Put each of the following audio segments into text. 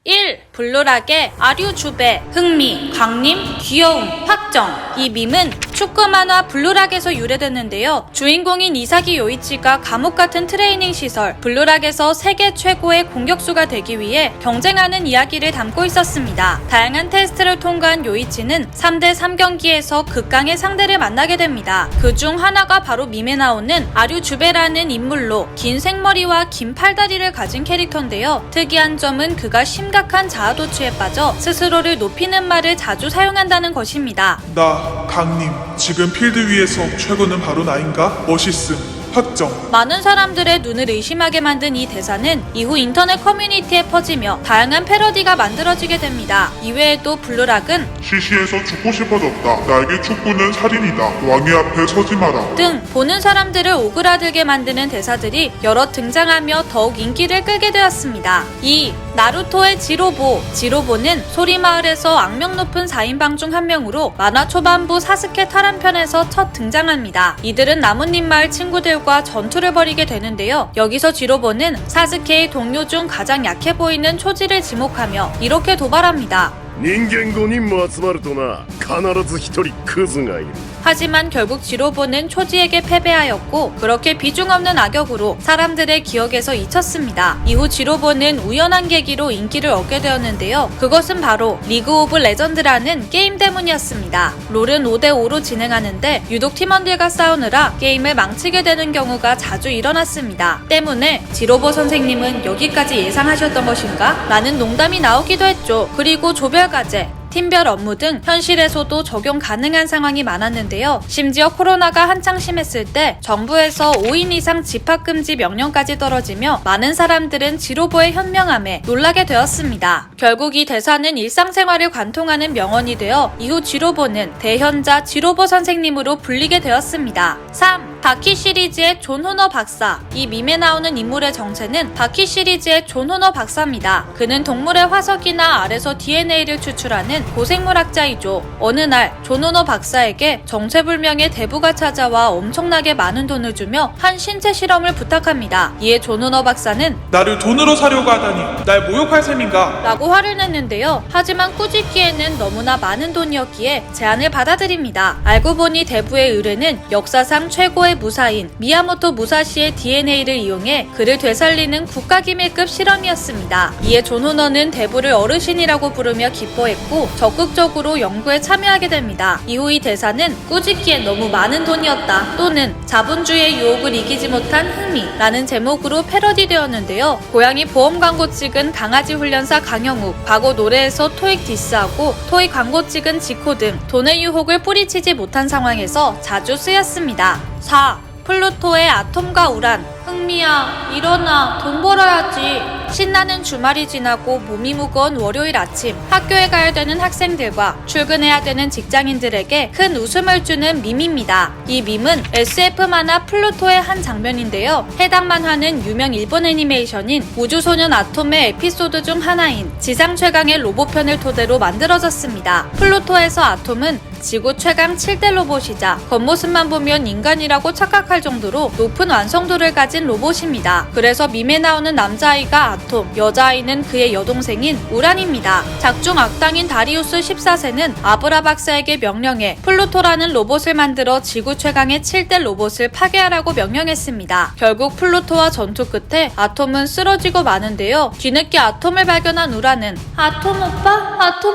1. 블루락의 아류주배, 흥미, 강림, 귀여움, 확정. 이 밈은 축구 만화 블루락에서 유래됐는데요. 주인공인 이사기 요이치가 감옥 같은 트레이닝 시설 블루락에서 세계 최고의 공격수가 되기 위해 경쟁하는 이야기를 담고 있었습니다. 다양한 테스트를 통과한 요이치는 3대 3경기에서 극강의 상대를 만나게 됩니다. 그중 하나가 바로 밈에 나오는 아류주배라는 인물로 긴 생머리와 긴 팔다리를 가진 캐릭터인데요. 특이한 점은 그가 심각한 자아도취에 빠져 스스로를 높이는 말을 자주 사용한다는 것입니다. 나 강림, 지금 필드 위에서 최고는 바로 나인가? 멋있음, 확정. 많은 사람들의 눈을 의심하게 만든 이 대사는 이후 인터넷 커뮤니티에 퍼지며 다양한 패러디가 만들어지게 됩니다. 이외에도 블루락은 시시해서 죽고 싶어졌다. 나에게 축구는 살인이다. 왕의 앞에 서지 마라. 등 보는 사람들을 오그라들게 만드는 대사들이 여러 등장하며 더욱 인기를 끌게 되었습니다. 2. 나루토의 지로보. 지로보는 소리마을에서 악명 높은 4인방 중 한 명으로 만화 초반부 사스케 탈환편에서 첫 등장합니다. 이들은 나뭇잎 마을 친구들과 전투를 벌이게 되는데요. 여기서 지로보는 사스케의 동료 중 가장 약해 보이는 초지를 지목하며 이렇게 도발합니다. 人間5人も集まるとな、必ず1人クズがいる。 하지만 결국 지로보는 초지에게 패배하였고 그렇게 비중 없는 악역으로 사람들의 기억에서 잊혔습니다. 이후 지로보는 우연한 계기로 인기를 얻게 되었는데요. 그것은 바로 리그 오브 레전드라는 게임 때문이었습니다. 롤은 5대5로 진행하는데 유독 팀원들과 싸우느라 게임을 망치게 되는 경우가 자주 일어났습니다. 때문에 지로보 선생님은 여기까지 예상하셨던 것인가? 라는 농담이 나오기도 했죠. 그리고 조별과제, 팀별 업무 등 현실에서도 적용 가능한 상황이 많았는데요. 심지어 코로나가 한창 심했을 때 정부에서 5인 이상 집합금지 명령까지 떨어지며 많은 사람들은 지로보의 현명함에 놀라게 되었습니다. 결국 이 대사는 일상생활을 관통하는 명언이 되어 이후 지로보는 대현자 지로보 선생님으로 불리게 되었습니다. 3. 바퀴 시리즈의 존 호너 박사. 이 밈에 나오는 인물의 정체는 바퀴 시리즈의 존 호너 박사입니다. 그는 동물의 화석이나 알에서 DNA를 추출하는 고생물학자이죠. 어느 날 존 호너 박사에게 정체불명의 대부가 찾아와 엄청나게 많은 돈을 주며 한 신체 실험을 부탁합니다. 이에 존 호너 박사는 나를 돈으로 사려고 하다니 날 모욕할 셈인가? 라고 화를 냈는데요. 하지만 꾸짖기에는 너무나 많은 돈이었기에 제안을 받아들입니다. 알고 보니 대부의 의뢰는 역사상 최고의 무사인 미야모토 무사시의 DNA를 이용해 그를 되살리는 국가기밀급 실험이었습니다. 이에 존 호너는 대부를 어르신이라고 부르며 기뻐했고 적극적으로 연구에 참여하게 됩니다. 이후 이 대사는 꾸짖기에 너무 많은 돈이었다 또는 자본주의의 유혹을 이기지 못한 흥미라는 제목으로 패러디되었는데요. 고양이 보험 광고 찍은 강아지 훈련사 강영욱, 과거 노래에서 토익 디스하고 토익 광고 찍은 지코 등 돈의 유혹을 뿌리치지 못한 상황에서 자주 쓰였습니다. 4. 플루토의 아톰과 우란. 흥미야, 일어나, 돈 벌어야지. 신나는 주말이 지나고 몸이 무거운 월요일 아침, 학교에 가야 되는 학생들과 출근해야 되는 직장인들에게 큰 웃음을 주는 밈입니다. 이 밈은 SF 만화 플루토의 한 장면인데요. 해당 만화는 유명 일본 애니메이션인 우주소년 아톰의 에피소드 중 하나인 지상 최강의 로봇편을 토대로 만들어졌습니다. 플루토에서 아톰은 지구 최강 7대 로봇이자 겉모습만 보면 인간이라고 착각할 정도로 높은 완성도를 가진 로봇입니다. 그래서 밈에 나오는 남자아이가 아톰, 여자아이는 그의 여동생인 우란입니다. 작중 악당인 다리우스 14세는 아브라 박사에게 명령해 플루토라는 로봇을 만들어 지구 최강의 7대 로봇을 파괴하라고 명령했습니다. 결국 플루토와 전투 끝에 아톰은 쓰러지고 마는데요. 뒤늦게 아톰을 발견한 우란은 아톰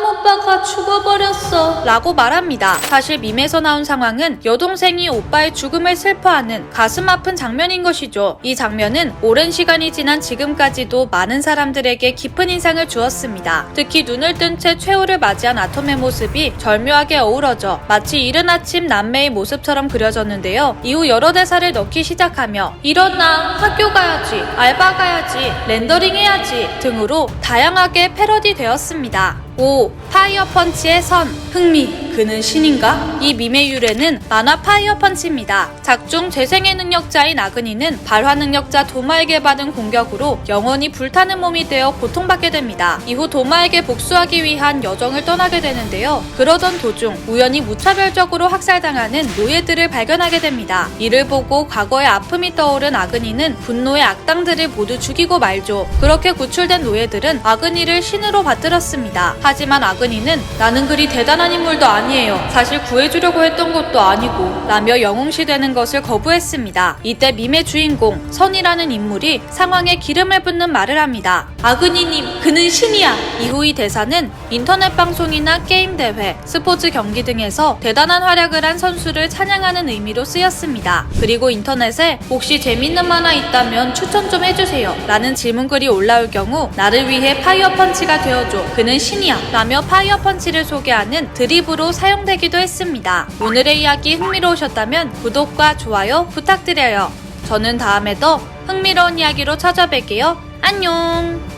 오빠가 죽어버렸어 라고 말합니다. 사실 밈에서 나온 상황은 여동생이 오빠의 죽음을 슬퍼하는 가슴 아픈 장면인 것이죠. 이 장면은 오랜 시간이 지난 지금까지도 많은 사람들에게 깊은 인상을 주었습니다. 특히 눈을 뜬 채 최후를 맞이한 아톰의 모습이 절묘하게 어우러져 마치 이른 아침 남매의 모습처럼 그려졌는데요. 이후 여러 대사를 넣기 시작하며 일어나, 학교 가야지, 알바 가야지, 렌더링 해야지 등으로 다양하게 패러디되었습니다. 5. 파이어 펀치의 선. 흥미, 그는 신인가? 이 밈의 유래는 만화 파이어 펀치입니다. 작중 재생의 능력자인 아그니는 발화 능력자 도마에게 받은 공격으로 영원히 불타는 몸이 되어 고통받게 됩니다. 이후 도마에게 복수하기 위한 여정을 떠나게 되는데요. 그러던 도중 우연히 무차별적으로 학살당하는 노예들을 발견하게 됩니다. 이를 보고 과거의 아픔이 떠오른 아그니는 분노의 악당들을 모두 죽이고 말죠. 그렇게 구출된 노예들은 아그니를 신으로 받들었습니다. 하지만 아그니는 나는 그리 대단한 인물도 아니에요. 사실 구해주려고 했던 것도 아니고 라며 영웅시 되는 것을 거부했습니다. 이때 밈의 주인공 선이라는 인물이 상황에 기름을 붓는 말을 합니다. 아그니님, 그는 신이야. 이후 이 대사는 인터넷 방송이나 게임 대회, 스포츠 경기 등에서 대단한 활약을 한 선수를 찬양하는 의미로 쓰였습니다. 그리고 인터넷에 혹시 재밌는 만화 있다면 추천 좀 해주세요 라는 질문글이 올라올 경우 나를 위해 파이어 펀치가 되어줘. 그는 신이야 라며 파이어 펀치를 소개하는 드립으로 사용되기도 했습니다. 오늘의 이야기 흥미로우셨다면 구독과 좋아요 부탁드려요. 저는 다음에 더 흥미로운 이야기로 찾아뵐게요. 안녕.